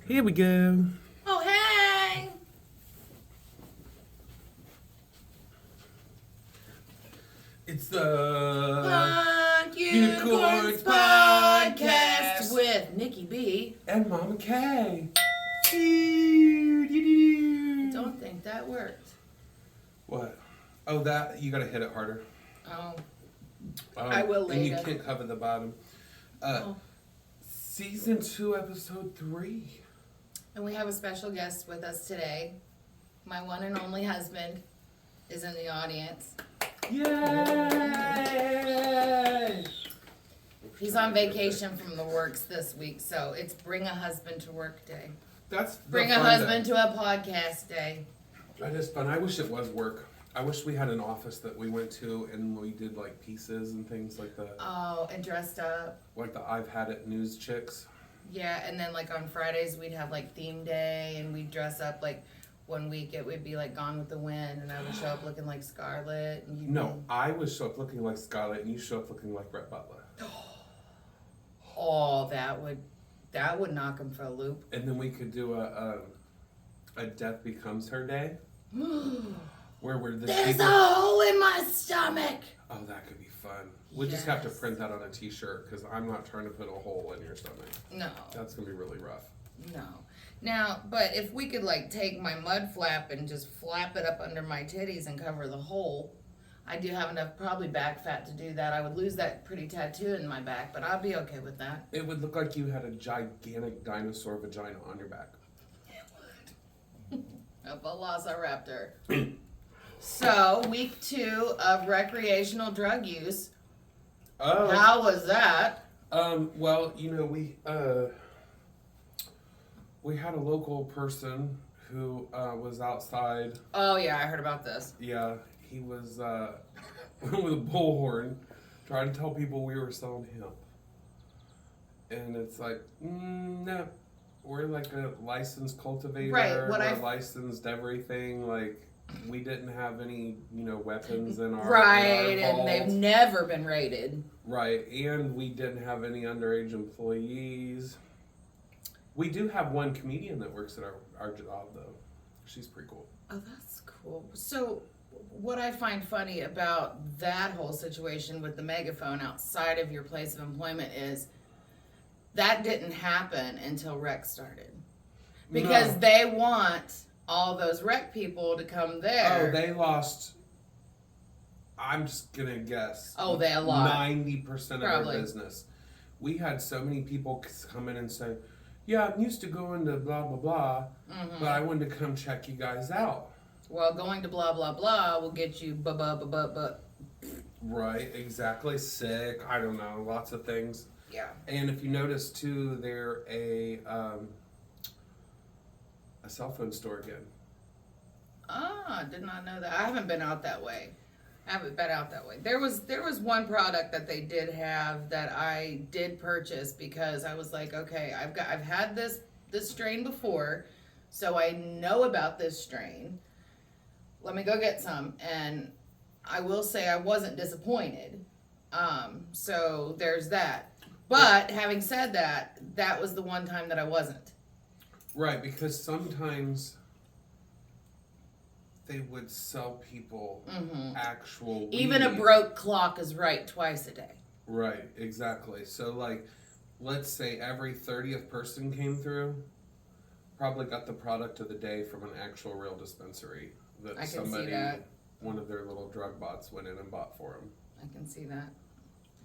Here we go. Oh, hey! It's the Punk Unicorns Unicorns Podcast Podcast. with Nikki B. and Mama K. I don't think that worked. What? Oh, that you gotta hit it harder. Oh, I will And you later. can't cover the bottom. Oh. Season 2, episode 3. And we have a special guest with us today. My one and only husband is in the audience. Yay! He's on vacation from the works this week, so it's Bring a Husband to Work Day. That's Bring a husband to a podcast day. That is fun. I wish it was work. I wish we had an office that we went to and we did like pieces and things like that. Oh, and dressed up. Like the I've Had It news chicks. Yeah, and then like on Fridays we'd have like theme day and we'd dress up like one week it would be like Gone with the Wind and I would show up looking like Scarlett and you'd No, I would show up looking like Scarlett and you show up looking like Brett Butler. Oh, that would knock him for a loop. And then we could do a Death Becomes Her Day. Where we're the There's people. a hole in my stomach. Oh, that could be fun. We just have to Yes. print that on a t-shirt because I'm not trying to put a hole in your stomach. No, That's going to be really rough. no. Now, but if we could like take my mud flap and just flap it up under my titties and cover the hole, I do have enough probably back fat to do that. I would lose that pretty tattoo in my back, but I'll be okay with that. It would look like you had a gigantic dinosaur vagina on your back. A velociraptor. So, week 2 of recreational drug use. Oh. How was that? Well, you know, we had a local person who was outside. Oh, yeah, I heard about this. Yeah, he was with a bullhorn trying to tell people we were selling hemp. And it's like, no, we're like a licensed cultivator. Right, what we're I've- licensed everything. Like, we didn't have any, weapons in our Right, in our and they've vault. never been raided. Right, and we didn't have any underage employees. We do have one comedian that works at our job, though. She's pretty cool. Oh, that's cool. So, what I find funny about that whole situation with the megaphone outside of your place of employment is that didn't happen until rec started. Because No. they want all those rec people to come there. Oh, they lost. I'm just gonna guess. Oh, they a lot. 90% of Probably. their business. We had so many people come in and say, "Yeah, I'm used to going to blah blah blah, Mhm. but I wanted to come check you guys out." Well, going to blah blah blah will get you but. Right, exactly. Sick. I don't know. Lots of things. Yeah. And if you notice too, they're a cell phone store again. Ah, did not know that. I haven't been out that way. There was one product that they did have that I did purchase because I was like, okay, I've had this strain before, so I know about this strain. Let me go get some, and I will say I wasn't disappointed. So there's that. But having said that, that was the one time that I wasn't. Right, because sometimes they would sell people actual Even a weed. broke clock is right twice a day. Right, exactly. So, like, let's say every 30th person came through, probably got the product of the day from an actual real dispensary that I can see somebody, that. one of their little drug bots went in and bought for them. I can see that.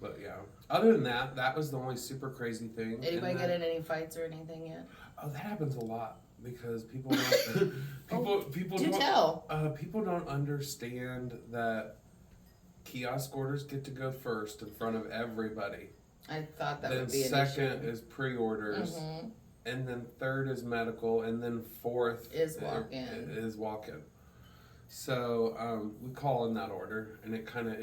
But yeah, other than that, that was the only super crazy thing. Anybody And get then- in any fights or anything yet? Oh, that happens a lot because people don't, people Do don't, tell. people don't understand that kiosk orders get to go first in front of everybody. I thought that Then would be an second issue. is pre-orders, Mhm. and then third is medical, and then fourth Is walk-in. Is walk-in. So we call in that order, and it kind of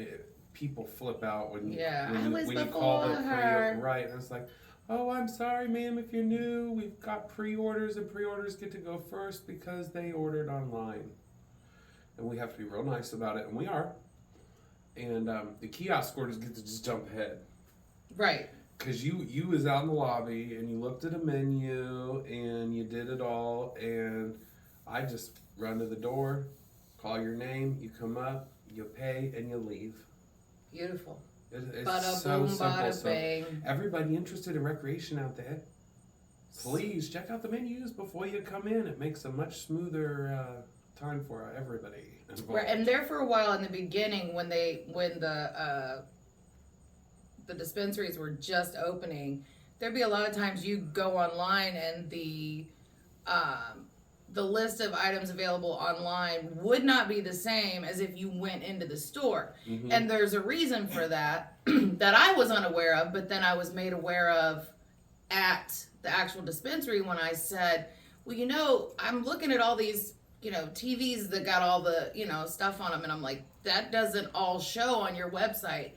people flip out when you Yeah, when I you, was when you call before it her. right, and it's like, oh, I'm sorry, ma'am, if you're new, we've got pre-orders, and pre-orders get to go first because they ordered online, and we have to be real nice about it, and we are. And the kiosk orders get to just jump ahead. Right. Because you was out in the lobby and you looked at a menu and you did it all, and I just run to the door, call your name, you come up, you pay, and you leave. Beautiful. It's Bada so boom, simple. bada So bang. everybody interested in recreation out there, please check out the menus before you come in. It makes a much smoother time for everybody involved. Right, and there for a while in the beginning when the dispensaries were just opening, there'd be a lot of times you go online and the list of items available online would not be the same as if you went into the store. Mhm. And there's a reason for that that I was unaware of, but then I was made aware of at the actual dispensary when I said, well, you know, I'm looking at all these, you know, TVs that got all the, you know, stuff on them, and I'm like, that doesn't all show on your website.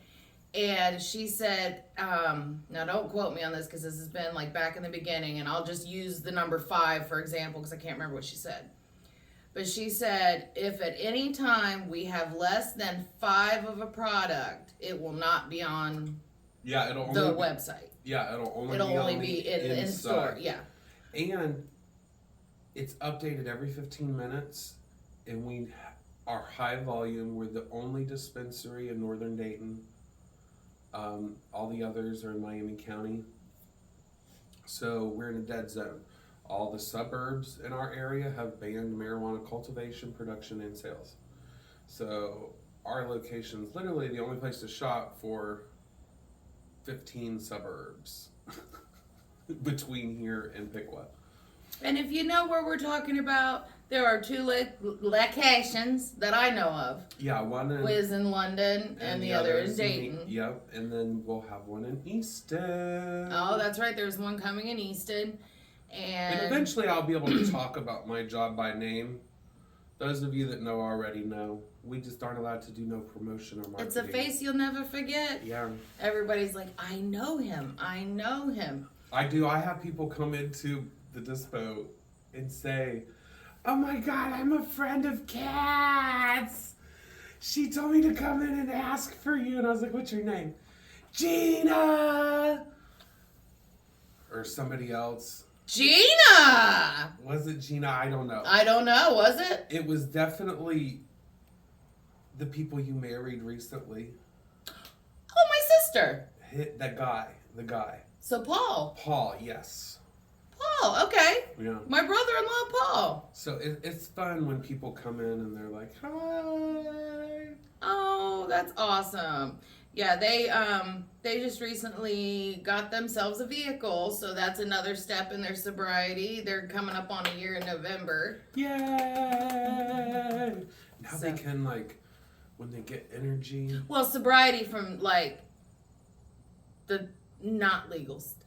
And she said, now don't quote me on this because this has been like back in the beginning, and I'll just use the number 5 for example because I can't remember what she said. But she said, if at any time we have less than 5 of a product, it will not be on Yeah, it'll the only be, website. yeah, it'll only It'll be only on be the in store. inside. Yeah. And it's updated every 15 minutes, and we are high volume. We're the only dispensary in northern Dayton. All the others are in Miami County. So we're in a dead zone. All the suburbs in our area have banned marijuana cultivation, production, and sales. So our location is literally the only place to shop for 15 suburbs between here and Piqua. And if you know where we're talking about, there are 2 locations that I know of. Yeah, one in Wiz in London and the other is in Dayton. Yep, and then we'll have one in Easton. Oh, that's right. There's one coming in Easton. And And eventually I'll be able to talk about my job by name. Those of you that know already know. We just aren't allowed to do no promotion or marketing. it's a face you'll never forget. Yeah. Everybody's like, I know him. I know him. I do. I have people come into the dispo and say, oh my God, I'm a friend of Kat's. She told me to come in and ask for you. And I was like, what's your name? Gina! Or somebody else. Gina! Was it Gina? I don't know. I don't know. Was it? It was definitely the people you married recently. Oh, my sister. The guy. So Paul. Paul, yes. Paul. Okay. Yeah. My brother-in-law, Paul. So it's fun when people come in and they're like, hi. Oh, that's awesome. Yeah, they just recently got themselves a vehicle, so that's another step in their sobriety. They're coming up on a year in November. Yay! Now they So- can, like, when they get energy. Well, sobriety from like the not legal stuff.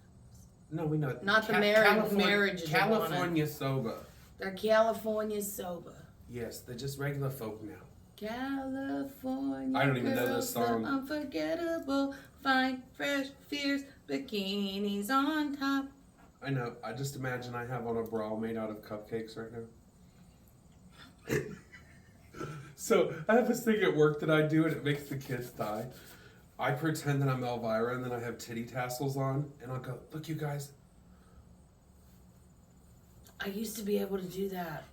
No, we know. Not the marriage is California sober. They're California sober. Yes, they're just regular folk now. California. I don't even know girls, this so song. unforgettable, fine, fresh, fierce, bikinis on top. I know. I just imagine I have on a bra made out of cupcakes right now. So I have this thing at work that I do, and it makes the kids die. I pretend that I'm Elvira, and then I have titty tassels on, and I'll go, look, you guys. I used to be able to do that.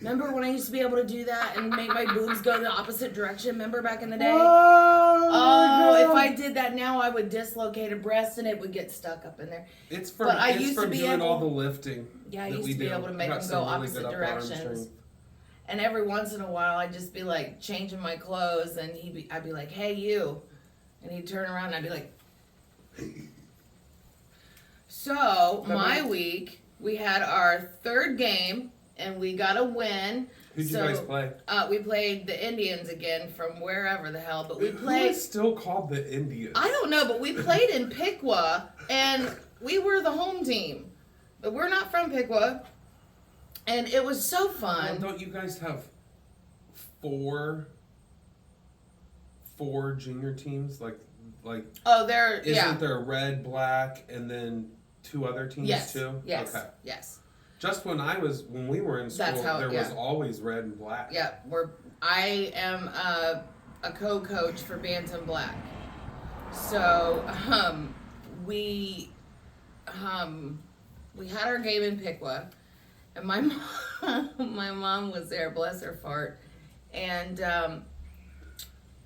Remember when I used to be able to do that and make my boobs go the opposite direction? Remember back in the day? Oh, if I did that now, I would dislocate a breast and it would get stuck up in there. It's from, But I it's used to from be doing able- all the lifting. Yeah, I that used we to be do. able to make Got them some go really opposite good upper arm directions. strength. And every once in a while, I'd just be like changing my clothes, and I'd be like, "Hey, you," and he'd turn around, and I'd be like. So my week, we had our 3rd game, and we got a win. Who'd you So, guys play? We played the Indians again from wherever the hell, but we Who played. is still called the Indians? I don't know, but we played in Piqua, and we were the home team, but we're not from Piqua, and it was so Well, fun. don't you guys have four junior teams? Like Oh, there, isn't yeah. there red, black, and then 2 other teams Yes. too? Yes. Okay. Yes. Just when we were in school, That's how- there was yeah. always red and black. Yeah. I am a co-coach for Bantam Black. So we had our game in Piqua, and my mom, my mom was there, bless her fart. And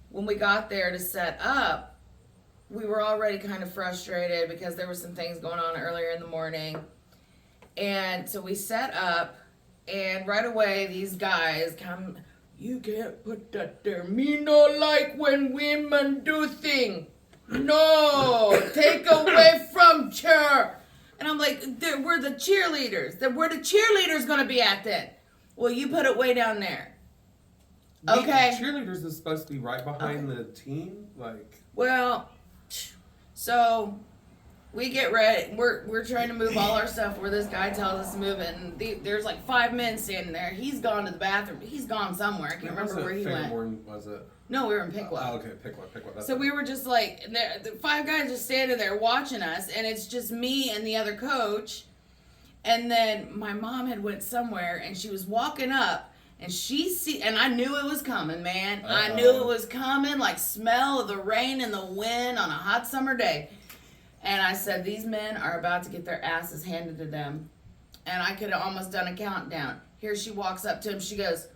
when we got there to set up, we were already kind of frustrated because there were some things going on earlier in the morning. And so we set up, and right away these guys come, you can't put that there. Me no like when women do thing. No, take away from cheer. And I'm like, we're the cheerleaders. Where the cheerleaders gonna be at then? Well, you put it way down there. Okay. Cheerleaders is supposed to be right behind the team, like. Well, so we get ready. We're trying to move all our stuff where this guy tells us to move it, and there's like 5 men standing there. He's gone to the bathroom. He's gone somewhere. I can't remember where he went. Was it? No, we were in Piqua. Oh, okay, Piqua. So we were just like, the 5 guys just standing there watching us, and it's just me and the other coach. And then my mom had went somewhere, and she was walking up, and and I knew it was coming, man. Uh-oh. I knew it was coming, like smell of the rain and the wind on a hot summer day. And I said, these men are about to get their asses handed to them. And I could have almost done a countdown. Here she walks up to him. She goes,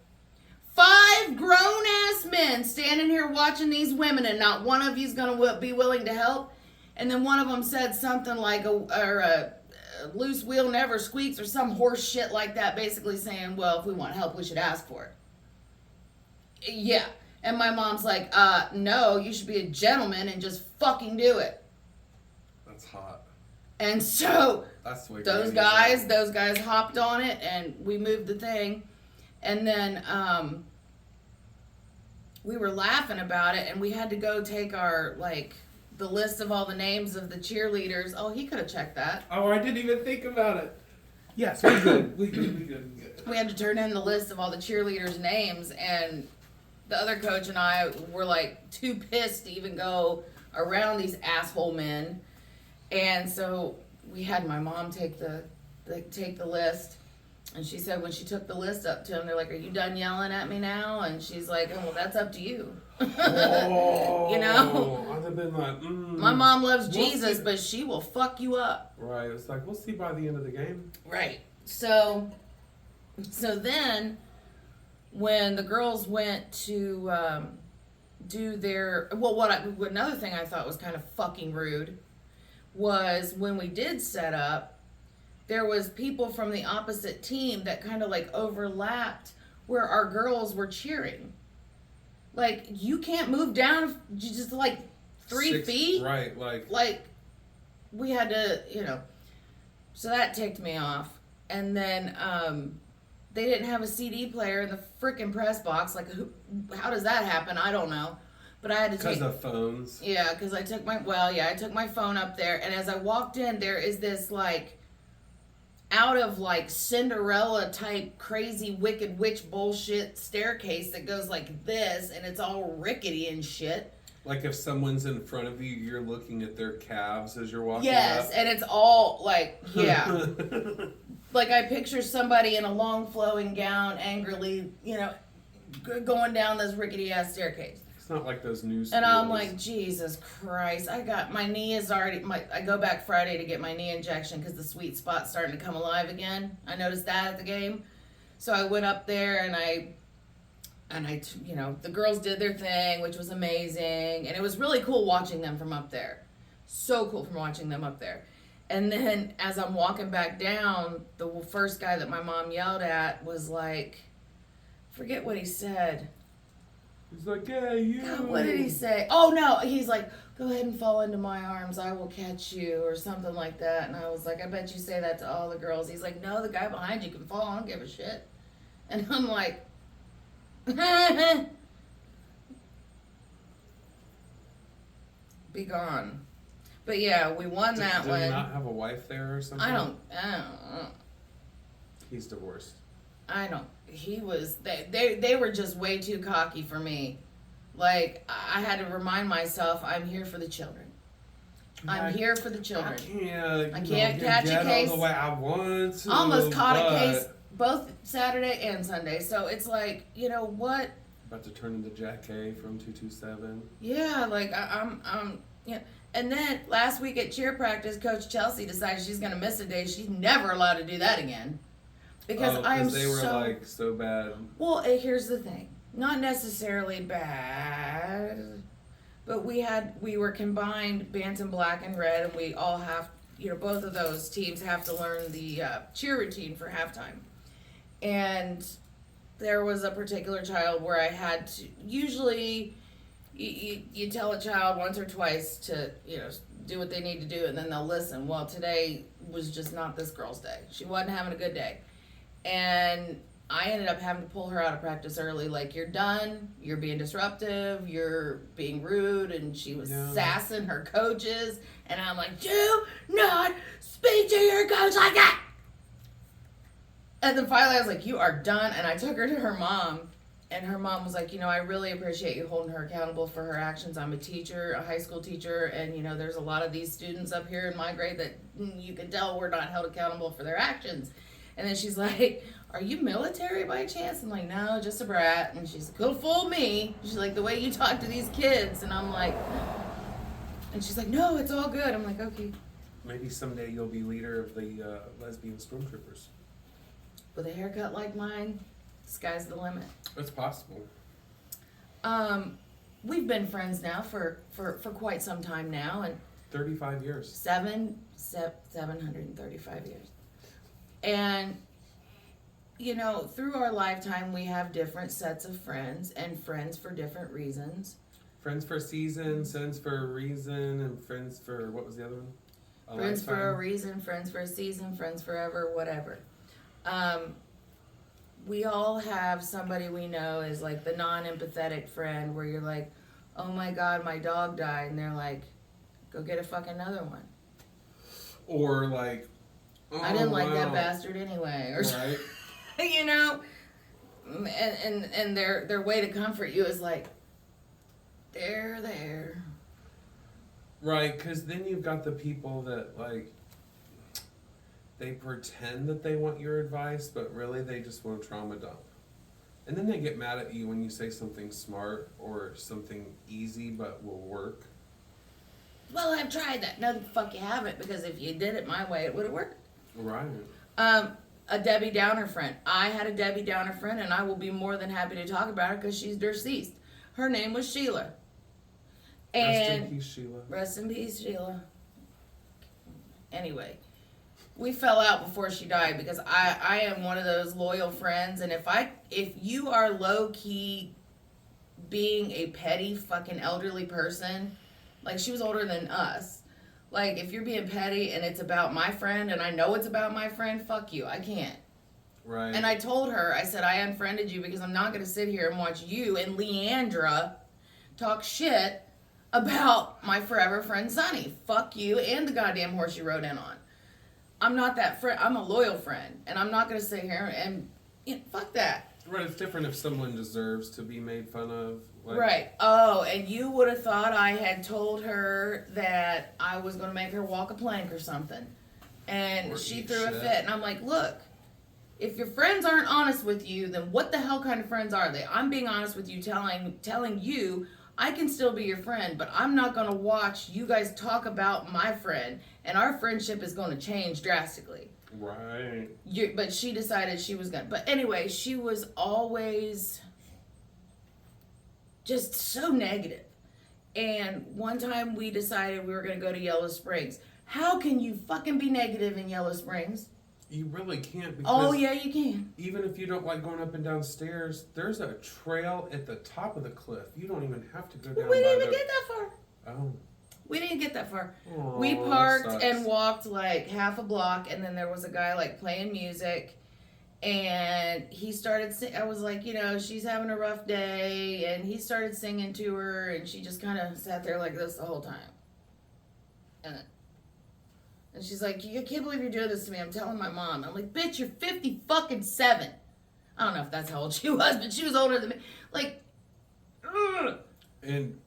5 grown-ass men standing here watching these women, and not one of you's going to be willing to help. And then one of them said something like, a loose wheel never squeaks, or some horse shit like that, basically saying, well, if we want help, we should ask for it. Yeah. And my mom's like, no, you should be a gentleman and just fucking do it. That's hot. And so That's the way those guys hopped on it, and we moved the thing. And then we were laughing about it, and we had to go take our, like, the list of all the names of the cheerleaders. Oh, he could have checked that. Oh, I didn't even think about it. Yes, we're good. We good. We had to turn in the list of all the cheerleaders' names, and the other coach and I were, like, too pissed to even go around these asshole men. And so we had my mom take the list. And she said when she took the list up to him, they're like, are you done yelling at me now? And she's like, oh, well, that's up to you. Oh, you know? I'd have been like, My mom loves Jesus, but she will fuck you up. Right. It's like, we'll see by the end of the game. Right. So then when the girls went to do their, another thing I thought was kind of fucking rude was when we did set up, there was people from the opposite team that kind of like overlapped where our girls were cheering. Like, you can't move down just like 3 feet. Right, like we had to, so that ticked me off. And then they didn't have a CD player in the freaking press box. Like, how does that happen? I don't know. But I had to take... Because of phones. Yeah, because I took my phone up there. And as I walked in, there is this, like, out of, like, Cinderella type crazy wicked witch bullshit staircase that goes like this, and it's all rickety and shit. Like if someone's in front of you, you're looking at their calves as you're walking Yes, up. and it's all, like, yeah. Like, I picture somebody in a long flowing gown angrily, going down this rickety-ass staircase. It's not like those news. And I'm like, Jesus Christ! my knee is already. I go back Friday to get my knee injection because the sweet spot's starting to come alive again. I noticed that at the game, so I went up there and the girls did their thing, which was amazing, and it was really cool watching them from up there. So cool from watching them up there. And then as I'm walking back down, the first guy that my mom yelled at was like, forget what he said. He's like, yeah, you. God, what did he say? Oh, no. He's like, go ahead and fall into my arms. I will catch you, or something like that. And I was like, I bet you say that to all the girls. He's like, no, the guy behind you can fall. I don't give a shit. And I'm like, be gone. But yeah, we won that one. Did he not have a wife there or something? I don't know. He's divorced. He was, they were just way too cocky for me. Like, I had to remind myself, I'm here for the children. I'm here for the children. I can't catch a case. The way I want to. Almost caught a case both Saturday and Sunday. So it's like, what? About to turn into Jack K from 227. Yeah, like I'm And then last week at cheer practice, Coach Chelsea decided she's going to miss a day. She's never allowed to do that again. Because I am they were like so bad. Well, here's the thing. Not necessarily bad, but we were combined Bantam black and red, and we all have, both of those teams have to learn the cheer routine for halftime. And there was a particular child where I had to, usually you tell a child once or twice to, do what they need to do and then they'll listen. Well, today was just not this girl's day. She wasn't having a good day. And I ended up having to pull her out of practice early. Like, you're done, you're being disruptive, you're being rude, and she was sassing her coaches. And I'm like, do not speak to your coach like that. And then finally I was like, you are done. And I took her to her mom. And her mom was like, I really appreciate you holding her accountable for her actions. I'm a teacher, a high school teacher, and, there's a lot of these students up here in my grade that you can tell we're not held accountable for their actions. And then she's like, are you military by chance? I'm like, no, just a brat. And she's like, could fool me. She's like, the way you talk to these kids. And I'm like, and she's like, no, it's all good. I'm like, okay. Maybe someday you'll be leader of the lesbian stormtroopers. With a haircut like mine, sky's the limit. It's possible. We've been friends now for quite some time now, and 35 years. 735 years. And through our lifetime we have different sets of friends and friends for different reasons. Friends for season, friends for a reason, and friends for, what was the other one? Friends for a reason, friends for a season, friends forever, whatever. We all have somebody we know is like the non-empathetic friend where you're like, oh my God, my dog died. And they're like, go get a fucking another one. Or like, I didn't like that bastard anyway. Or right. And their way to comfort you is like, they're there. Right, because then you've got the people that like, they pretend that they want your advice, but really they just want to trauma dump. And then they get mad at you when you say something smart or something easy but will work. Well, I've tried that. No, the fuck you haven't, because if you did it my way, it would have worked. Right. A Debbie Downer friend. I had a Debbie Downer friend, and I will be more than happy to talk about her because she's deceased. Her name was Sheila. Rest in peace, Sheila. Rest in peace, Sheila. Anyway. We fell out before she died because I am one of those loyal friends, and if you are low key being a petty fucking elderly person, like she was older than us, like if you're being petty and it's about my friend and I know it's about my friend, fuck you, I can't. Right. And I told her, I said I unfriended you because I'm not gonna sit here and watch you and Leandra talk shit about my forever friend Sunny. Fuck you and the goddamn horse you rode in on. I'm not that friend. I'm a loyal friend, and I'm not going to sit here and fuck that. Right, it's different if someone deserves to be made fun of. Like, right. Oh, and you would have thought I had told her that I was going to make her walk a plank or something. And she threw a fit, and I'm like, look, if your friends aren't honest with you, then what the hell kind of friends are they? I'm being honest with you, telling you I can still be your friend, but I'm not going to watch you guys talk about my friend, and our friendship is going to change drastically. Right. But she decided she was going to. But anyway, she was always just so negative. And one time we decided we were going to go to Yellow Springs. How can you fucking be negative in Yellow Springs? You really can't. Because oh, yeah, you can. Even if you don't like going up and down stairs, there's a trail at the top of the cliff. You don't even have to go down. We didn't even get that far. Oh. We didn't get that far. Oh, we parked and walked like half a block, and then there was a guy like playing music, and he started I was like, she's having a rough day, and he started singing to her, and she just kind of sat there like this the whole time. And she's like, I can't believe you're doing this to me. I'm telling my mom. I'm like, bitch, you're 50 fucking 7. I don't know if that's how old she was, but she was older than me. Like, ugh. And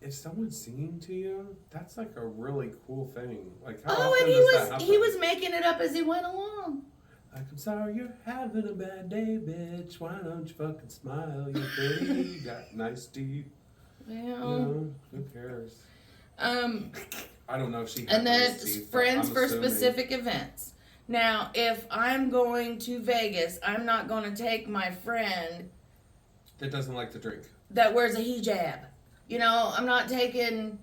if someone's singing to you, that's like a really cool thing. Like, how oh, often and does that happen? he was making it up as he went along. Like, I'm sorry you're having a bad day, bitch. Why don't you fucking smile? You're pretty. You got nice teeth. Well, who cares? I don't know if she had And then those teeth, but friends I'm for assuming. specific events. Now, if I'm going to Vegas, I'm not going to take my friend That doesn't like to drink. that wears a hijab. You know, I'm not taking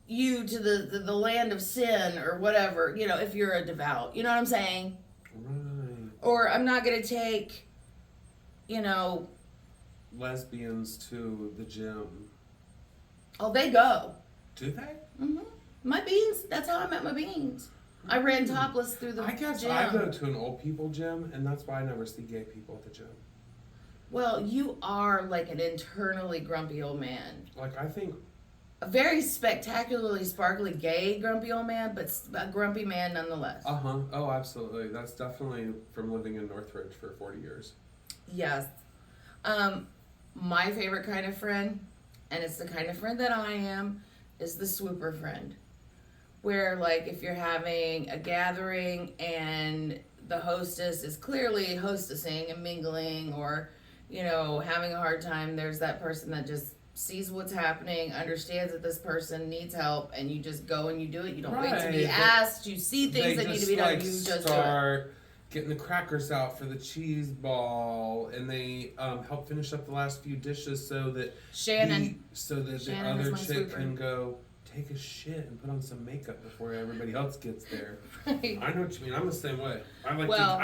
you to the land of sin or whatever, you know, if you're a devout. You know what I'm saying? Right. Or I'm not going to take, you know, Lesbians to the gym. oh, they go. Do they? Hmm. My beans, that's how I met my beans. I ran topless through the I guess gym. I go to an old people gym, and that's why I never see gay people at the gym. Well, you are like an internally grumpy old man. Like, I think, A very spectacularly sparkly gay grumpy old man, but a grumpy man nonetheless. oh, absolutely. That's definitely from living in Northridge for 40 years. Yes. My favorite kind of friend, and it's the kind of friend that I am, is the swooper friend. Where, like, if you're having a gathering and the hostess is clearly hostessing and mingling or, you know, having a hard time, there's that person that just sees what's happening, understands that this person needs help, and you just go and you do it. You don't wait to be Right. asked. You see things that need to be done, like, you just do it. start getting the crackers out for the cheese ball, and they help finish up the last few dishes so that Shannon. the Shannon is other my chick swooper. can go take a shit and put on some makeup before everybody else gets there. Right. I know what you mean. I'm the same way. I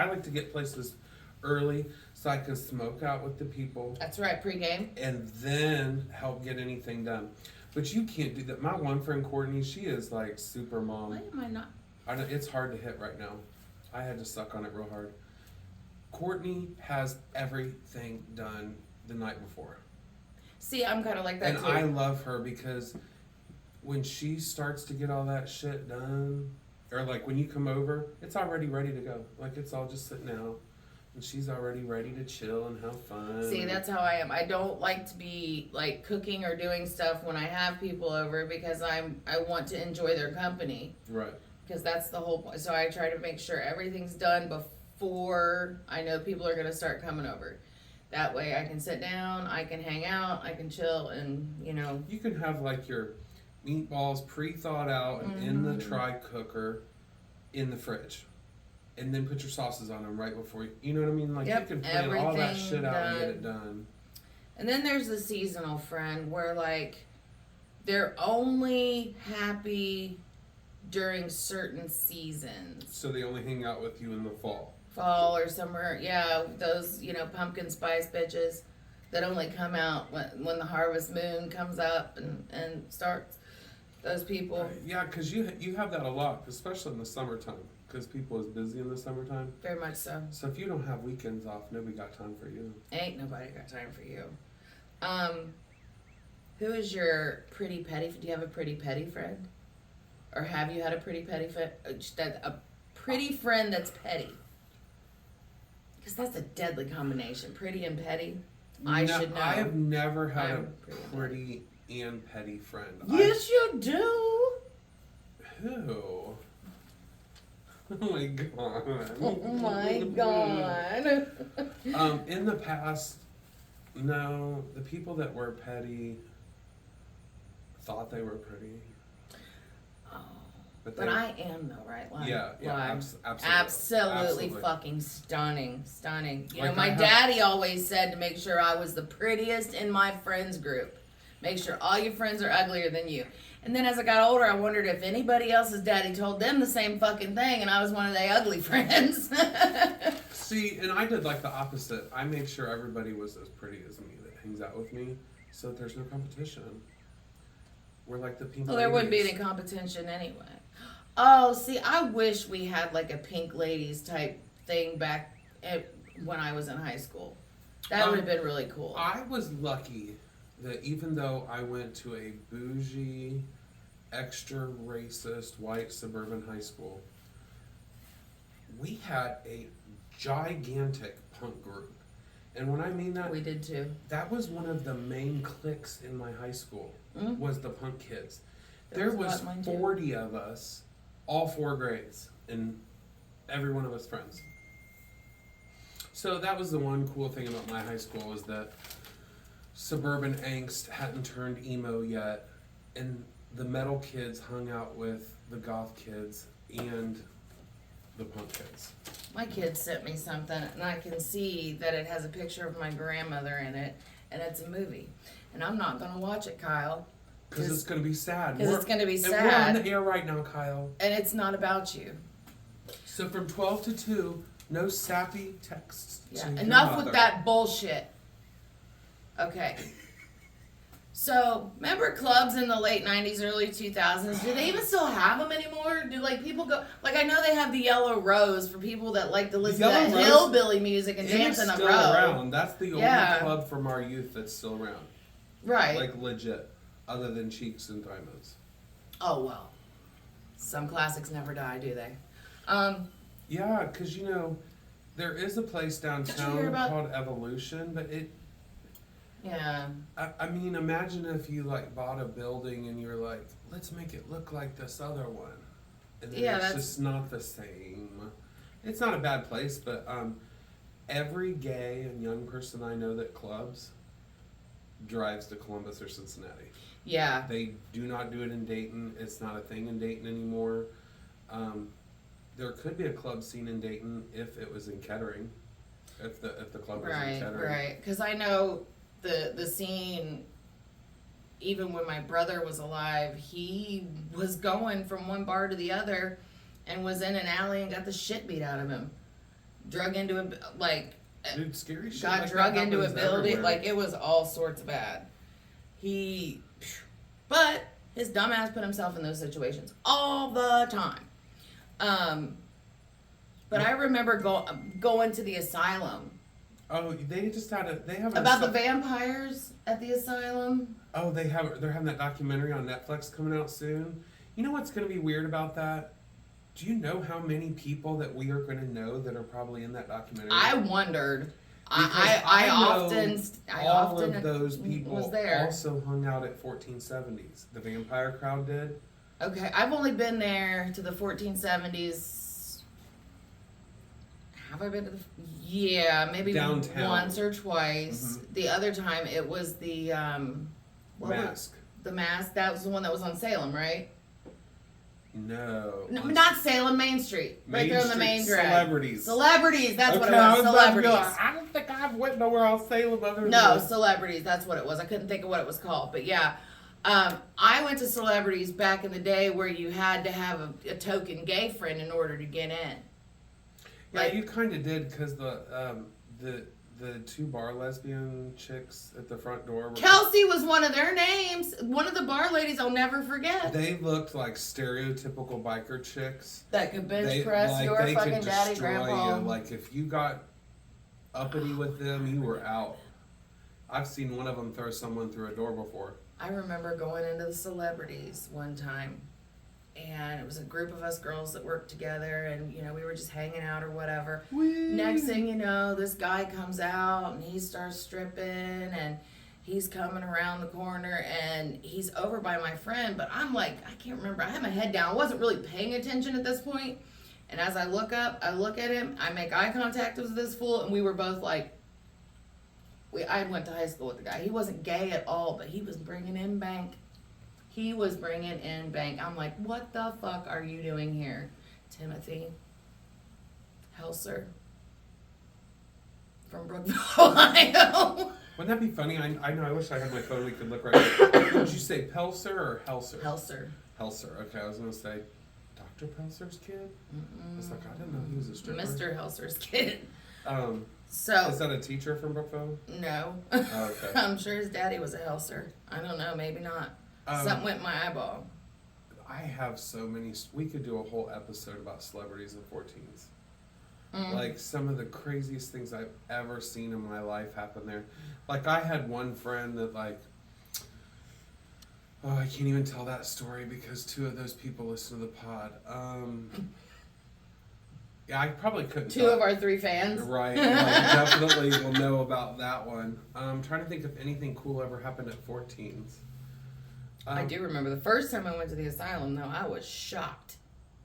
like to get places early so I can smoke out with the people That's right, pregame. and then help get anything done. But you can't do that. My one friend Courtney, she is like super mom. Why am I not? I know it's hard to hit right now. I had to suck on it real hard. Courtney has everything done the night before. See, I'm kind of like that And too. I love her because when she starts to get all that shit done, or like when you come over, it's already ready to go. Like it's all just sitting out. And she's already ready to chill and have fun. See, that's how I am. I don't like to be like cooking or doing stuff when I have people over because I want to enjoy their company. Right. Because that's the whole point. So I try to make sure everything's done before I know people are going to start coming over. That way I can sit down, I can hang out, I can chill, and, you know. You can have like your meatballs pre-thawed out and in the tri-cooker in the fridge. And then put your sauces on them right before you know what I mean? Like Yep, you can plan all that everything shit out and get done. it done. And then there's the seasonal friend where, like, they're only happy during certain seasons. So they only hang out with you in the fall. Fall or summer, yeah, those, you know, pumpkin spice bitches that only come out when the harvest moon comes up and starts. Those people, Yeah, because you have that a lot, especially in the summertime, because people is busy in the summertime. very much so. So if you don't have weekends off, nobody got time for you. Ain't nobody got time for you. Who is your pretty petty? Do you have a pretty petty friend, or have you had a pretty petty friend? A pretty friend that's petty, because that's a deadly combination. Pretty and petty. I should know. I have never had I'm a pretty pretty and petty friend. Yes, you do. Who? Oh my god. Oh my god. In the past, no. The people that were petty thought they were pretty. Oh. But But I am though, right? Like, yeah, like, absolutely. absolutely fucking stunning. You know, Like, my daddy always said to make sure I was the prettiest in my friends group. Make sure all your friends are uglier than you. And then as I got older, I wondered if anybody else's daddy told them the same fucking thing, and I was one of the ugly friends. See, and I did like the opposite. I made sure everybody was as pretty as me that hangs out with me, so that there's no competition. We're like the pink. Well, there wouldn't be ladies. any competition anyway. Oh, see, I wish we had like a pink ladies type thing back when I was in high school. That would have been really cool. I was lucky that even though I went to a bougie, extra racist white suburban high school, we had a gigantic punk group. And when I mean that, We did too. that was one of the main cliques in my high school, Mm. was the punk kids. There There was a lot was in mine, too. 40 of us, all 4 grades, and every one of us friends. So that was the one cool thing about my high school, was that suburban angst hadn't turned emo yet, and the metal kids hung out with the goth kids and the punk kids. My kid sent me something, and I can see that it has a picture of my grandmother in it, and it's a movie. And I'm not gonna watch it, Kyle. Because it's going to be sad. 'Cause it's gonna be And we're sad. on the air right now, Kyle. And it's not about you. So from 12 to 2, no sappy texts. Yeah. to your Enough mother. with that bullshit. Okay. So, remember clubs in the late 90s, early 2000s? Do they even still have them anymore? Do, like, people go... Like, I know they have the Yellow Rose for people that like to listen to that Yellow Rose- hillbilly music and It dance is in a still row. around. That's the only Yeah. club from our youth that's still around. Right. Like, legit. Other than Cheeks and Diamonds. Oh, well. Some classics never die, do they? Yeah, because, there is a place Did you hear downtown about- called Evolution, but Yeah. I mean, imagine if you, like, bought a building and you're like, let's make it look like this other one. And then Yeah, it's that's- just not the same. It's not a bad place, but every gay and young person I know that clubs drives to Columbus or Cincinnati. Yeah. They do not do it in Dayton. It's not a thing in Dayton anymore. There could be a club scene in Dayton if it was in Kettering. If the club was in Right, Kettering. right. Because I know the scene, even when my brother was alive, he was going from one bar to the other and was in an alley and got the shit beat out of him. Drug into a, like, Dude, scary shit. got like drug that into a happens building. everywhere. Like, it was all sorts of bad. But his dumbass put himself in those situations all the time. But I remember going to the asylum. Oh, they just they have About the vampires at the asylum. Oh, they're having that documentary on Netflix coming out soon. You know what's going to be weird about that? Do you know how many people that we are going to know that are probably in that documentary? I wondered. Because I know all often of those people was there. also hung out at 1470s. The vampire crowd did. Okay, I've only been there to the 1470s. Have I been to the? Yeah, maybe Downtown. once or twice. The other time it was the what was- Mask. the mask. That was the one that was on Salem, right? No. No, not Salem, Main Street. Right there on the main drag. Celebrities. Celebrities, that's what it I was. about to be Celebrities. like, I don't think I've went nowhere else Salem other than No, this. Celebrities, that's what it was. I couldn't think of what it was called. But yeah, I went to Celebrities back in the day where you had to have a token gay friend in order to get in. Yeah, Like- you kind of did because the two bar lesbian chicks at the front door were, Kelsey was one of their names. One of the bar ladies I'll never forget. they looked like stereotypical biker chicks. That could bench They press your they fucking could daddy, destroy grandpa. you. Like if you got uppity with them, you were out. I've seen one of them throw someone through a door before. I remember going into the Celebrities one time, and it was a group of us girls that worked together, and we were just hanging out or whatever. Next thing you know, this guy comes out and he starts stripping, and he's coming around the corner, and he's over by my friend, but I'm like, I can't remember. I had my head down. I wasn't really paying attention at this point. And as I look up, I look at him, I make eye contact with this fool, and we were both like, I went to high school with the guy. He wasn't gay at all, but he was bringing in bank. He was bringing in bank. I'm like, what the fuck are you doing here? Timothy Helser from Brookville, Ohio. Wouldn't that be funny? I know. I wish I had my phone. We could look right now. Did you say Pelser or Helser? Helser. Helser. Okay, I was gonna say Dr. Pelser's kid. I was like, I didn't know he was a stripper. Mr. Helser's kid. Is So, that a teacher from Brookville? no. Oh, okay. I'm sure his daddy was a Helser. I don't know, maybe not. Something went in my eyeball. I have so many. We could do a whole episode about celebrities and 14s. Mm. Like some of the craziest things I've ever seen in my life happen there. Like I had one friend that I can't even tell that story because two of those people listen to the pod. Yeah, I probably couldn't. Two of our three fans. Right, definitely will know about that one. I'm trying to think if anything cool ever happened at 14s. I do remember the first time I went to the asylum, though, I was shocked.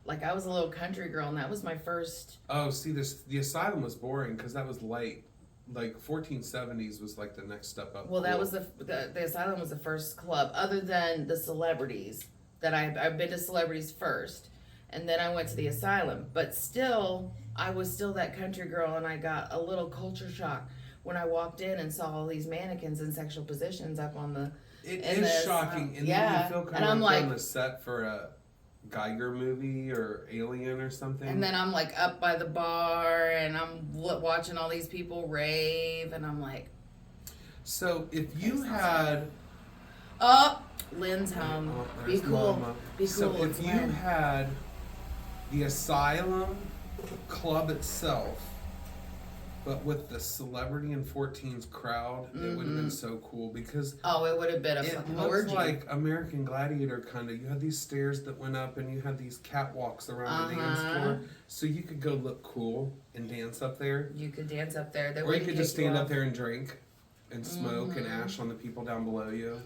Like, I was a little country girl, and that was my first... Oh, see, the asylum was boring because that was late. Like, 1470s was like the next step up. Well, that cool. was the asylum was the first club, other than the Celebrities. that I've been to celebrities first, and then I went to the asylum. But still, I was still that country girl, and I got a little culture shock when I walked in and saw all these mannequins in sexual positions up on the. It in is this, shocking, and yeah. then you feel And kind I'm of like like- on the set for a Geiger movie or Alien or something. And then I'm like up by the bar, and I'm watching all these people rave, and I'm like, so if you had, oh, Lynn's home. oh, Be there's cool. Mama. Be So cool. if It's you Lynn. had the asylum club itself, but with the celebrity and 14s crowd, it would have been so cool because Oh, it would have been a it fucking looks orgy. like American Gladiator kind of. You had these stairs that went up, and you had these catwalks around the dance floor, so you could go look cool and dance up there, You could dance up there. They or you wouldn't could kick just stand off. up there and drink, and smoke and ash on the people down below you.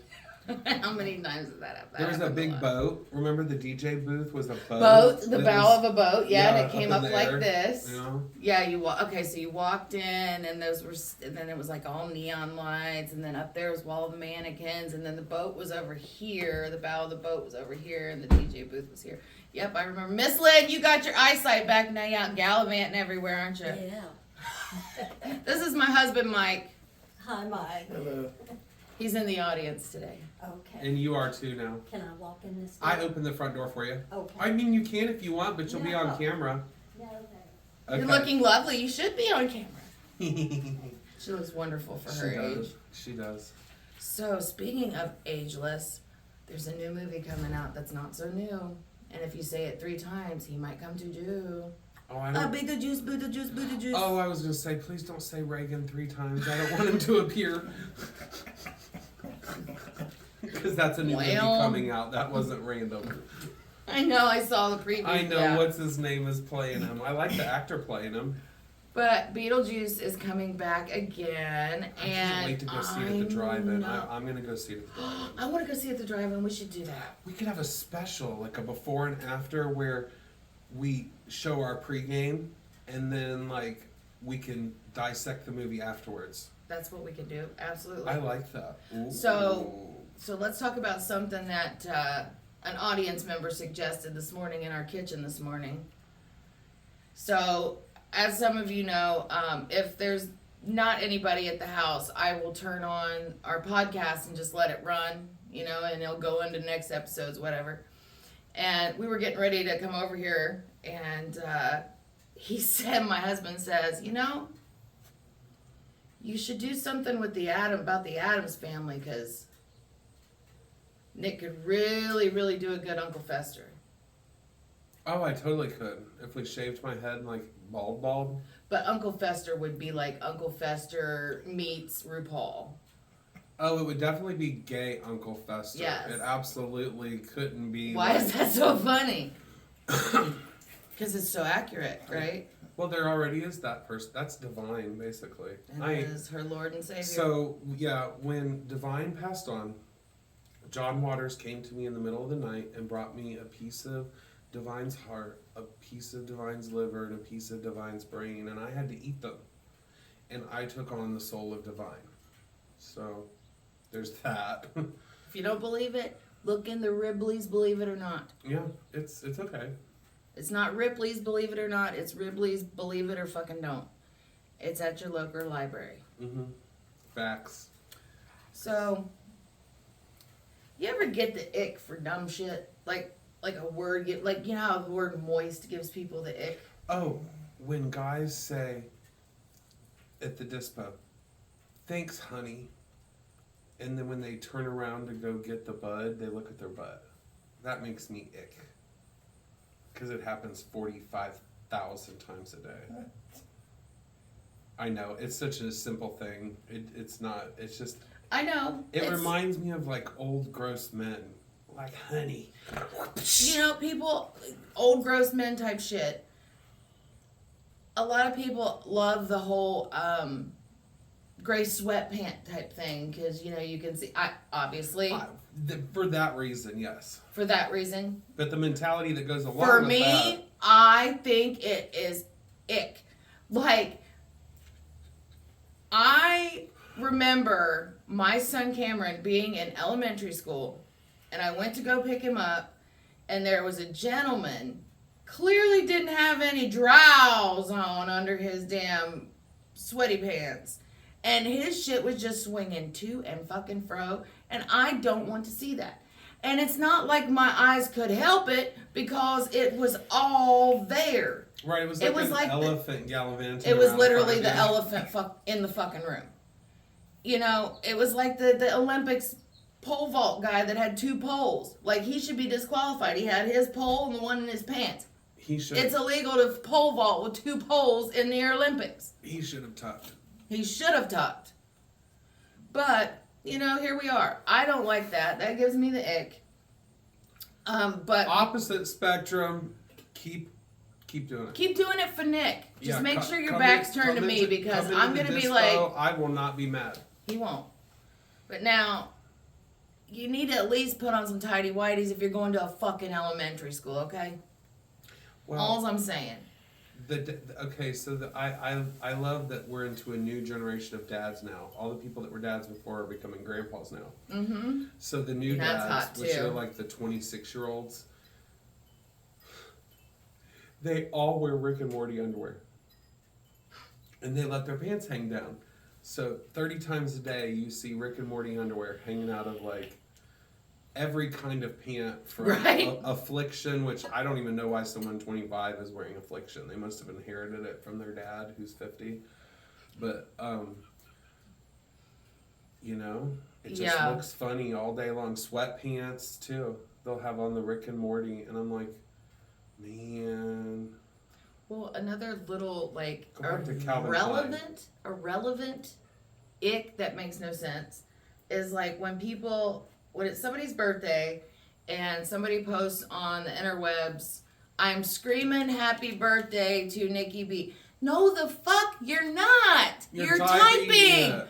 How many times did that happen? There was a happened big lot. boat. Remember the DJ booth was a boat. Boat, the that bow was- of a boat, yeah, and yeah, it came up up in the like air, this. You know? Yeah, okay, so you walked in, and and then it was like all neon lights, and then up there was all the mannequins, and then the boat was over here, the bow of the boat was over here, and the DJ booth was here. Yep, I remember. Miss Lynn, you got your eyesight back now. You out gallivanting everywhere, aren't you? Yeah. This is my husband, Mike. Hi, Mike. Hello. He's in the audience today. Okay. And you are too now. Can I walk in this I door? opened the front door for you. Okay. I mean, you can if you want, but you'll be on No. camera. No, You're looking lovely. You should be on camera. she She looks wonderful for her age. does. She does. So, speaking of ageless, there's a new movie coming out that's not so new. And if you say it 3 times, he might come to do. Oh, I don't. Beetlejuice, Beetlejuice, Beetlejuice. Oh, I was gonna say, please don't say Reagan 3 times. I don't want him to appear. Because that's a new movie Well. coming out. That wasn't random. I know, I saw the preview. I know yeah. what's his name is playing him. I like the actor playing him. But Beetlejuice is coming back again. I and can't wait to go see it at the drive-in. know- I'm gonna go see it at the drive-in. I want to go see it at the drive-in. We should do that. We could have a special, like a before and after, where we show our pregame, and then like we can dissect the movie afterwards. That's what we can do. Absolutely. I like that. Ooh. So let's talk about something that an audience member suggested this morning in our kitchen this morning. So, as some of you know, if there's not anybody at the house, I will turn on our podcast and just let it run, you know, and it'll go into next episodes, whatever. And we were getting ready to come over here, and he said, my husband says, you know, you should do something with about the Addams family, because Nick could really, really do a good Uncle Fester. Oh, I totally could. If we shaved my head like bald. But Uncle Fester would be like Uncle Fester meets RuPaul. Oh, it would definitely be gay Uncle Fester. Yes. It absolutely couldn't be. Why like, is that so funny? Because it's so accurate, right? Well, there already is that person. That's Divine, basically. And it is her Lord and Savior. So, yeah, when Divine passed on, John Waters came to me in the middle of the night and brought me a piece of Divine's heart, a piece of Divine's liver, and a piece of Divine's brain, and I had to eat them. And I took on the soul of Divine. So, there's that. If you don't believe it, look in the Ripley's Believe It or Not. Yeah, it's okay. It's not Ripley's Believe It or Not. It's Ripley's Believe It or Fucking Don't. It's at your local library. Mm-hmm. Facts. So, you ever get the ick for dumb shit? Like a word, like, you know how the word moist gives people the ick? Oh, when guys say at the dispo, thanks, honey, and then when they turn around to go get the bud, they look at their butt. That makes me ick. Because it happens 45,000 times a day. I know, it's such a simple thing. It's not, it's just, I know. it it's- reminds me of like old gross men. Like, honey. You know, people, old gross men type shit. A lot of people love the whole gray sweatpant type thing because, you know, you can see, obviously, For that reason, yes. for that reason. But the mentality that goes along For with me, that, I think it is ick. Like, I remember my son Cameron being in elementary school, and I went to go pick him up, and there was a gentleman, clearly didn't have any drawers on under his damn sweaty pants. And his shit was just swinging to and fucking fro. And I don't want to see that. And it's not like my eyes could help it because it was all there. Right, it was It like was an like elephant gallivanting. It was around literally front the of you. elephant in the fucking room. You know, it was like the Olympics pole vault guy that had 2 poles. Like, he should be disqualified. He had his pole and the one in his pants. He should. It's illegal to pole vault with 2 poles in the Olympics. He should have tucked. He should have tucked. But, you know, here we are. I don't like that. That gives me the ick. But Opposite spectrum. Keep doing it. keep doing it for Nick. Just Yeah, make co- sure your come back's in- turned to come me into- because come I'm into going to the be dispo, like, I will not be mad. he won't. But now, you need to at least put on some tidy whities if you're going to a fucking elementary school, okay? Well, All's I'm saying. okay, so I love that we're into a new generation of dads now. All the people that were dads before are becoming grandpas now. Mm-hmm. So the new That's dads, hot, which too. are like the 26-year-olds, they all wear Rick and Morty underwear. And they let their pants hang down. So 30 times a day you see Rick and Morty underwear hanging out of like every kind of pant from Right. Affliction, which I don't even know why someone 25 is wearing Affliction. They must have inherited it from their dad who's 50. But you know, it just Yeah. looks funny all day long. Sweatpants too. They'll have on the Rick and Morty, and I'm like, man. Well, another little, like, Go back to Calvin Klein. irrelevant ick that makes no sense is like when it's somebody's birthday and somebody posts on the interwebs, I'm screaming happy birthday to Nikki B. No, the fuck, you're not. You're typing. it.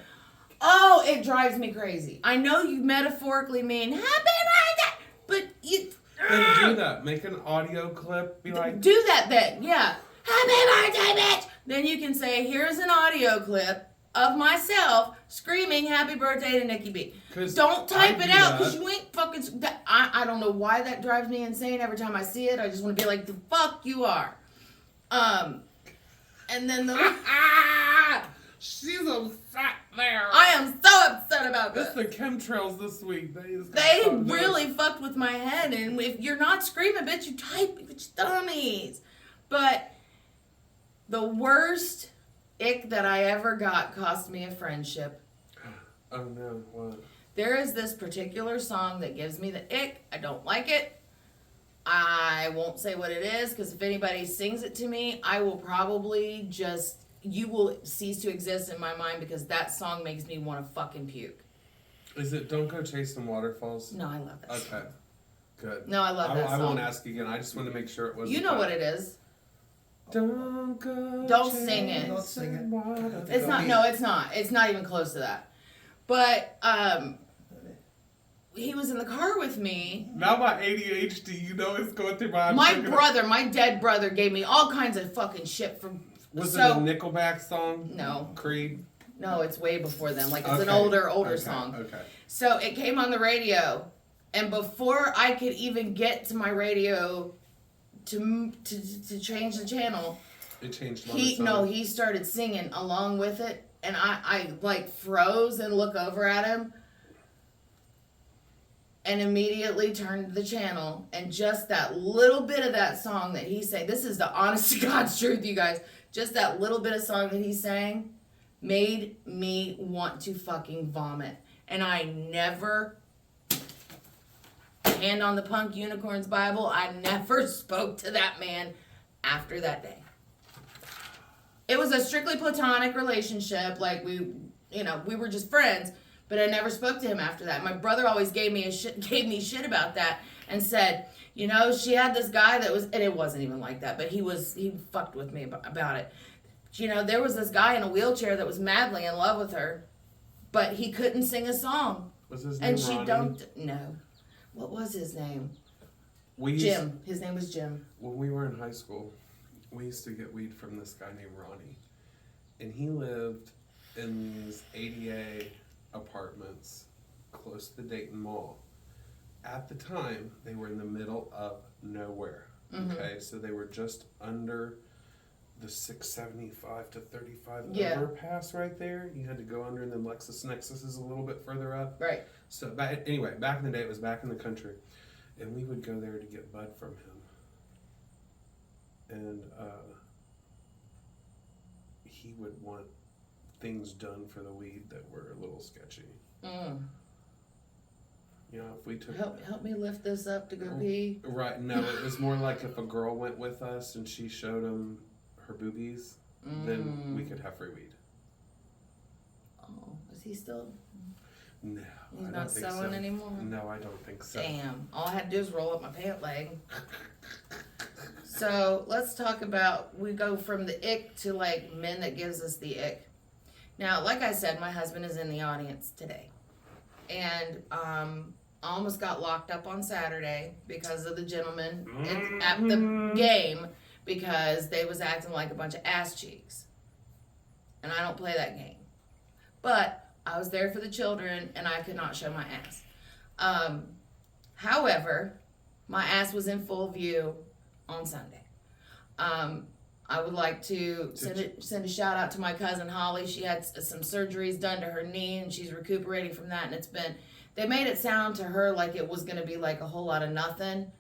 Oh, it drives me crazy. I know you metaphorically mean happy birthday, but you Then do that. Make an audio clip. Be like, do that then. Yeah. Happy birthday, bitch. Then you can say, here's an audio clip of myself screaming happy birthday to Nikki B. 'Cause Don't type I it do out that. because you ain't fucking. I don't know why that drives me insane every time I see it. I just want to be like, the fuck you are. And then the. she's upset there. I am so upset about It's this. the chemtrails this week. They really fucked with my head, and if you're not screaming, bitch, you type, bitch, dummies. But the worst ick that I ever got cost me a friendship. Oh no, what? There is this particular song that gives me the ick. I don't like it. I won't say what it is, because if anybody sings it to me, I will probably you will cease to exist in my mind, because that song makes me want to fucking puke. Is it Don't Go Chasing Waterfalls? No, I love that song. Okay, good. No, I love that I song. won't ask again. I just wanted to make sure it wasn't. You know what it is. Don't go. Don't sing it. Don't sing it. Waterfalls. It's not. No, it's not. It's not even close to that. But he was in the car with me. Now my ADHD, you know, is going through my. My dead brother, gave me all kinds of fucking shit from. Was so, it a Nickelback song? No. Creed. No, it's way before then. Like, it's an Okay. older Okay. song. Okay. So it came on the radio, and before I could even get to my radio to change the channel, It changed. on its own. he started singing along with it, and I like froze and look over at him, and immediately turned the channel, and just that little bit of that song that he sang, this is the honest to God's truth, you guys, just that little bit of song that he sang made me want to fucking vomit. And I never, hand on the Punk Unicorns Bible, I never spoke to that man after that day. It was a strictly platonic relationship, like we were just friends, but I never spoke to him after that. My brother always gave me shit about that and said, you know, she had this guy that was, and it wasn't even like that, but he fucked with me about it. You know, there was this guy in a wheelchair that was madly in love with her, but he couldn't sing a song. Was his name And she Ronnie? don't know. What was his name? We used, Jim. His name was Jim. When we were in high school, we used to get weed from this guy named Ronnie. And he lived in these ADA apartments close to the Dayton Mall. at the time, they were in the middle of nowhere. Mhm. Okay, so they were just under the 675 to 35 Yeah. overpass right there. You had to go under, and then LexisNexis is a little bit further up. Right. So anyway, back in the day, it was back in the country, and we would go there to get bud from him. And he would want things done for the weed that were a little sketchy. Mm. You know, if we took Help me lift this up to go pee. right, no, it was more like if a girl went with us and she showed him her boobies, then we could have free weed. Oh, is he still? No, He's I don't not think selling so. anymore. No, I don't think so. Damn. All I had to do is roll up my pant leg. So let's talk about, we go from the ick to like men that gives us the ick. Now, like I said, my husband is in the audience today. And I almost got locked up on Saturday because of the gentleman at the game because they was acting like a bunch of ass cheeks. And I don't play that game. But I was there for the children and I could not show my ass. However, my ass was in full view on Sunday. I would like to send a shout out to my cousin Holly. She had some surgeries done to her knee and she's recuperating from that. And they made it sound to her like it was going to be like a whole lot of nothing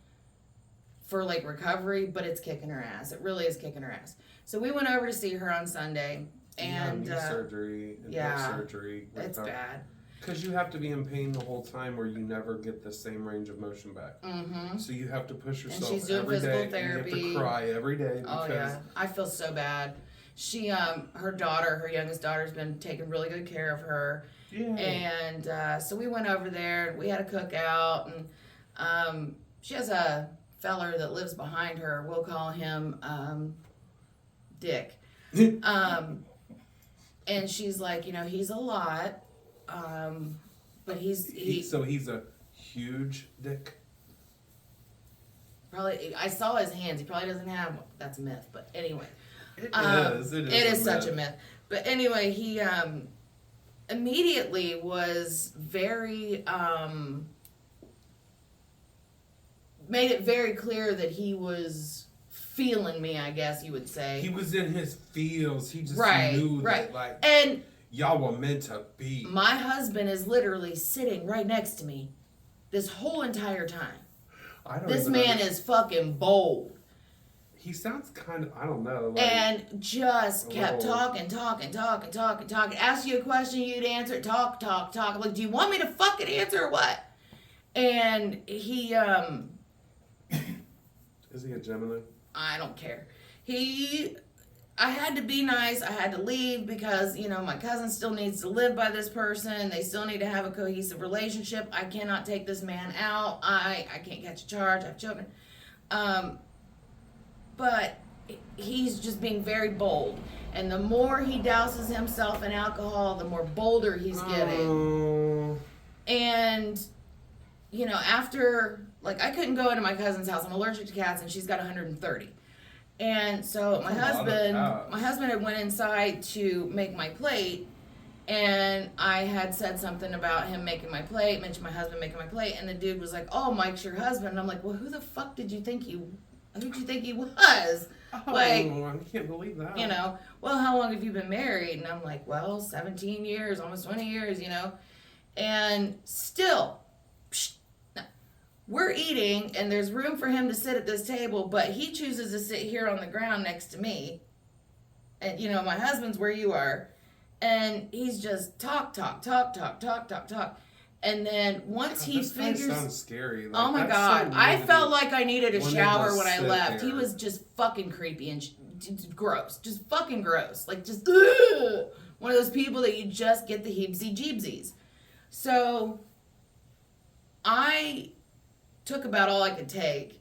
for like recovery, but it's kicking her ass. It really is kicking her ass. So we went over to see her on Sunday. And knee surgery and yeah, hip surgery. it's bad. Because you have to be in pain the whole time, or you never get the same range of motion back. Mm-hmm. So you have to push yourself she's doing every physical day, therapy. and you have to cry every day because Oh yeah, I feel so bad. She, her youngest daughter's been taking really good care of her. yeah. And so we went over there and we had a cookout and she has a feller that lives behind her. We'll call him Dick. And she's like, he's a lot, but So he's a huge dick. probably, I saw his hands. He probably doesn't have one. That's a myth, but anyway. It It is such a myth. But anyway, he immediately was very made it very clear that he was feeling me, I guess you would say. He was in his feels. He just Right, knew right. that, like, And y'all were meant to be. my husband is literally sitting right next to me this whole entire time. I don't This even man under- is fucking bold. He sounds kind of, I don't know. Like, And just kept Oh. talking. Ask you a question, you'd answer it. Talk. I'm like, do you want me to fucking answer or what? And he, is he a Gemini? I don't care. I had to be nice. I had to leave because, my cousin still needs to live by this person. They still need to have a cohesive relationship. I cannot take this man out. I can't catch a charge. I have children. But he's just being very bold. And the more he douses himself in alcohol, the more bolder he's getting. Oh. And, after, like, I couldn't go into my cousin's house. I'm allergic to cats, and she's got 130. And so my That's a lot of cats. husband had went inside to make my plate, and I had said something about him making my plate, mentioned my husband making my plate, and the dude was like, "Oh, Mike's your husband." And I'm like, "Well, who the fuck did you think he was?" Like, I can't believe that. Well, how long have you been married? And I'm like, well, 17 years, almost 20 years, And still, we're eating, and there's room for him to sit at this table, but he chooses to sit here on the ground next to me. And, my husband's where you are. And he's just talk. And then once he this guy figures... sounds scary. Like, Oh my that's God. so I weird. felt like I needed a Wanted shower to when I sit left. He there. was just fucking creepy and gross. Just fucking gross. Like, just ugh! One of those people that you just get the heebsy-jeebsies. So, I took about all I could take.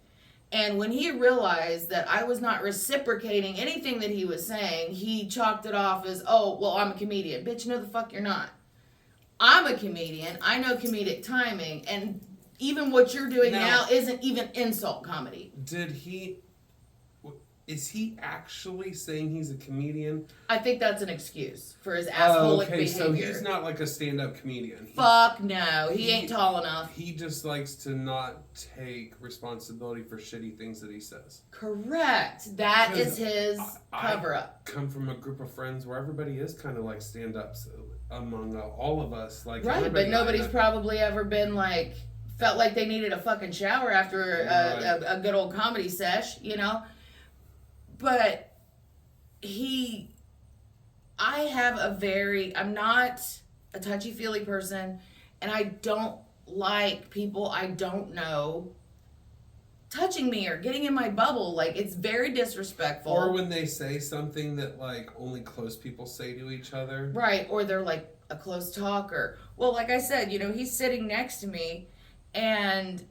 And when he realized that I was not reciprocating anything that he was saying, he chalked it off as, oh, well, I'm a comedian. Bitch, no the fuck you're not. I'm a comedian. I know comedic timing. And even what you're doing now isn't even insult comedy. Did he... is he actually saying he's a comedian? I think that's an excuse for his Oh, assholic okay, behavior. so he's not like a stand-up comedian. Fuck no, he ain't tall enough. He just likes to not take responsibility for shitty things that he says. Correct. That is 'Cause his cover up. Come from a group of friends where everybody is kind of like stand-ups among all of us. Like Right, everybody but nobody's kinda- probably ever been like, felt like they needed a fucking shower after a good old comedy sesh, you know? But I'm not a touchy-feely person, and I don't like people I don't know touching me or getting in my bubble. Like, it's very disrespectful. Or when they say something that like only close people say to each other. Right, or they're like a close talker. Well, like I said, he's sitting next to me and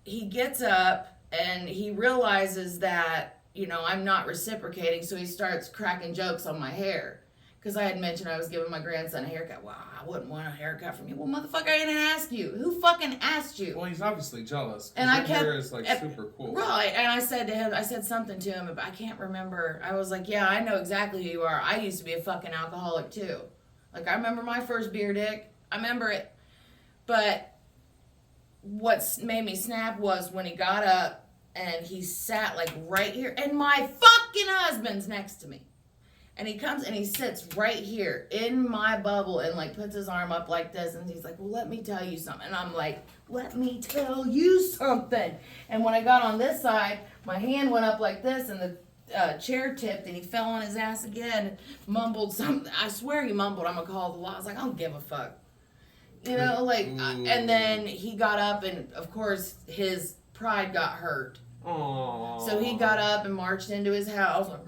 he gets up and he realizes that, I'm not reciprocating, so he starts cracking jokes on my hair. Because I had mentioned I was giving my grandson a haircut. Well, I wouldn't want a haircut from you. Well, motherfucker, I didn't ask you. Who fucking asked you? Well, he's obviously jealous. 'Cause And I your kept- hair is like super cool. Right, and I said something to him, but I can't remember. I was like, yeah, I know exactly who you are. I used to be a fucking alcoholic too. Like, I remember my first beer dick. I remember it. But what made me snap was when he got up and he sat like right here, and my fucking husband's next to me. And he comes and he sits right here in my bubble and like puts his arm up like this, and he's like, well, let me tell you something. And I'm like, let me tell you something. And when I got on this side, my hand went up like this, and the chair tipped, and he fell on his ass again, mumbled something. I swear he mumbled, I'm gonna call the law. I was like, I don't give a fuck. And then he got up, and of course his pride got hurt. Aww. So he got up and marched into his house, like,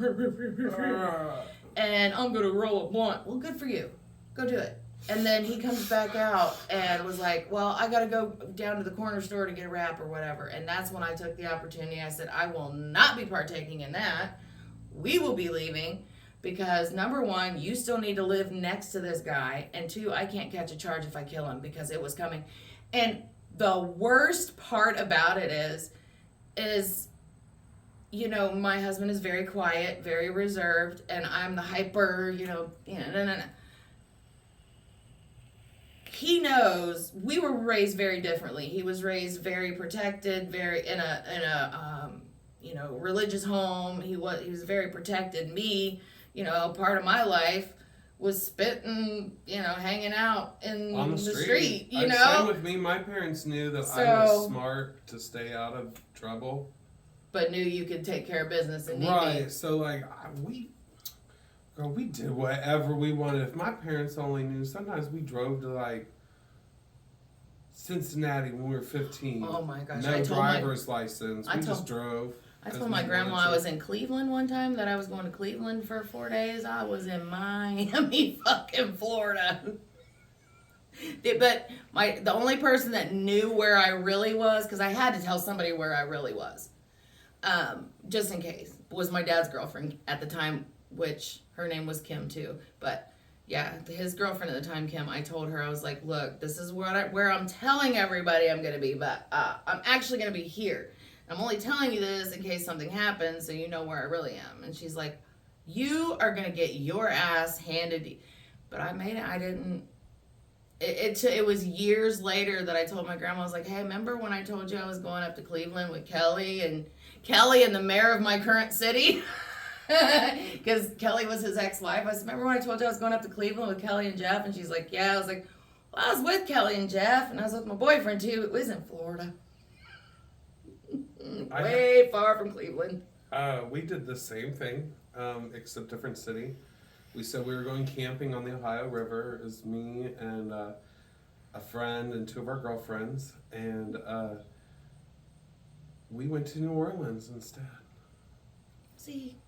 and I'm gonna roll a blunt. Well, good for you. Go do it. And then he comes back out and was like, well, I gotta go down to the corner store to get a wrap or whatever. And that's when I took the opportunity. I said, I will not be partaking in that. We will be leaving because, number one, you still need to live next to this guy. And two, I can't catch a charge if I kill him because it was coming. And the worst part about it is, my husband is very quiet, very reserved, and I'm the hyper, no. He knows we were raised very differently. He was raised very protected, very in a religious home. He was very protected. Me, part of my life was spitting, hanging out on the street, Same with me. My parents knew that I was smart to stay out of trouble. But knew you could take care of business and need Right, me. so like we did whatever we wanted. If my parents only knew, sometimes we drove to like Cincinnati when we were 15. Oh my gosh! No driver's license. We just drove. I told my grandma I was in Cleveland one time, that I was going to Cleveland for 4 days. I was in Miami, fucking Florida. But the only person that knew where I really was, because I had to tell somebody where I really was, just in case, was my dad's girlfriend at the time, which her name was Kim too. But yeah, his girlfriend at the time, Kim, I told her, I was like, look, this is where I'm telling everybody I'm going to be, but I'm actually going to be here. I'm only telling you this in case something happens so you know where I really am. And she's like, you are going to get your ass handed to you. But I didn't. It was years later that I told my grandma, I was like, hey, remember when I told you I was going up to Cleveland with Kelly and the mayor of my current city? Because Kelly was his ex-wife. I said, remember when I told you I was going up to Cleveland with Kelly and Jeff? And she's like, yeah. I was like, well, I was with Kelly and Jeff, and I was with my boyfriend too. It was in Florida. Way far from Cleveland. We did the same thing, except different city. We said we were going camping on the Ohio River. It was me and a friend and two of our girlfriends, and we went to New Orleans instead. See?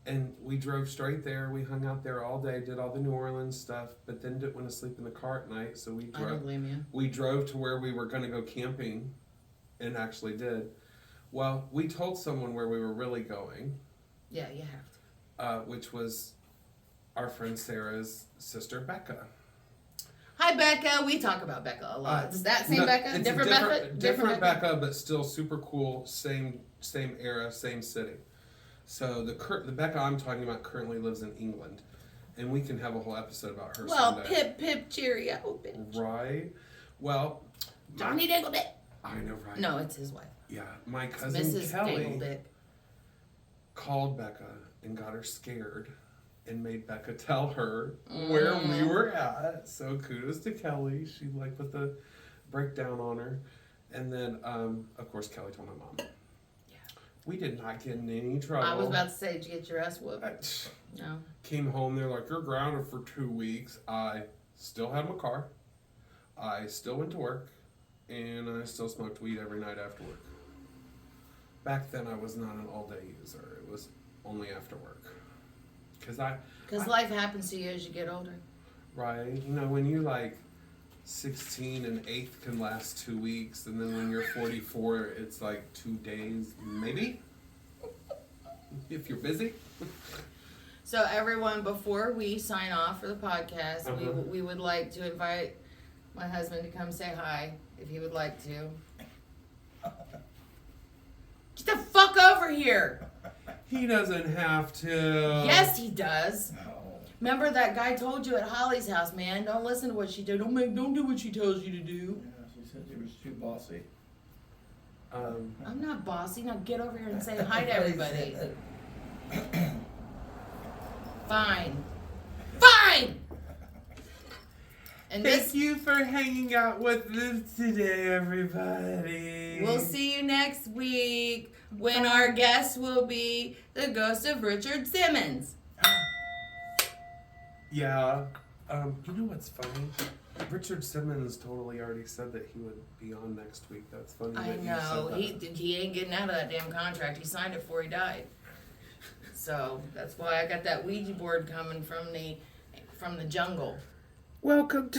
And we drove straight there. We hung out there all day, did all the New Orleans stuff, but then didn't want to sleep in the car at night, so I don't blame you. we drove to where we were going to go camping, and actually did. Well, we told someone where we were really going. Yeah, you have to. Which was our friend Sarah's sister, Becca. Hi, Becca. We talk about Becca a lot. Is that same No, Becca? it's Different Becca? different Becca, but still super cool. Same era, same city. So the Becca I'm talking about currently lives in England, and we can have a whole episode about her Well, someday. pip pip cheerio, bitch. Right. Well, Johnny Dingle Dick. I know, right? No, it's his wife. Yeah, my cousin Mrs. Dingle Kelly Dick. called Becca and got her scared and made Becca tell her where we were at. So kudos to Kelly. She like put the breakdown on her. And then, of course, Kelly told my mom. Yeah. We did not get in any trouble. I was about to say, did you get your ass whooped? No. Came home, they're like, you're grounded for 2 weeks. I still had my car. I still went to work. And I still smoked weed every night after work. Back then, I was not an all-day user. It was only after work. Because life happens to you as you get older. Right. You know, when you're like 16 and 8th can last 2 weeks, and then when you're 44, it's like 2 days, maybe? If you're busy. So everyone, before we sign off for the podcast, we would like to invite my husband to come say hi, if he would like to. Get the fuck over here! He doesn't have to. Yes, he does. Remember that guy told you at Holly's house, man. Don't listen to what she did. Don't do what she tells you to do. Yeah, she said you was too bossy. I'm not bossy. Now get over here and say hi to everybody. Fine. Fine! And Thank you for hanging out with us today, everybody. we'll see you next week when our guest will be the ghost of Richard Simmons. Yeah. You know what's funny? Richard Simmons totally already said that he would be on next week. That's funny. I that you know. said that. He ain't getting out of that damn contract. He signed it before he died. So that's why I got that Ouija board coming from the jungle. Welcome to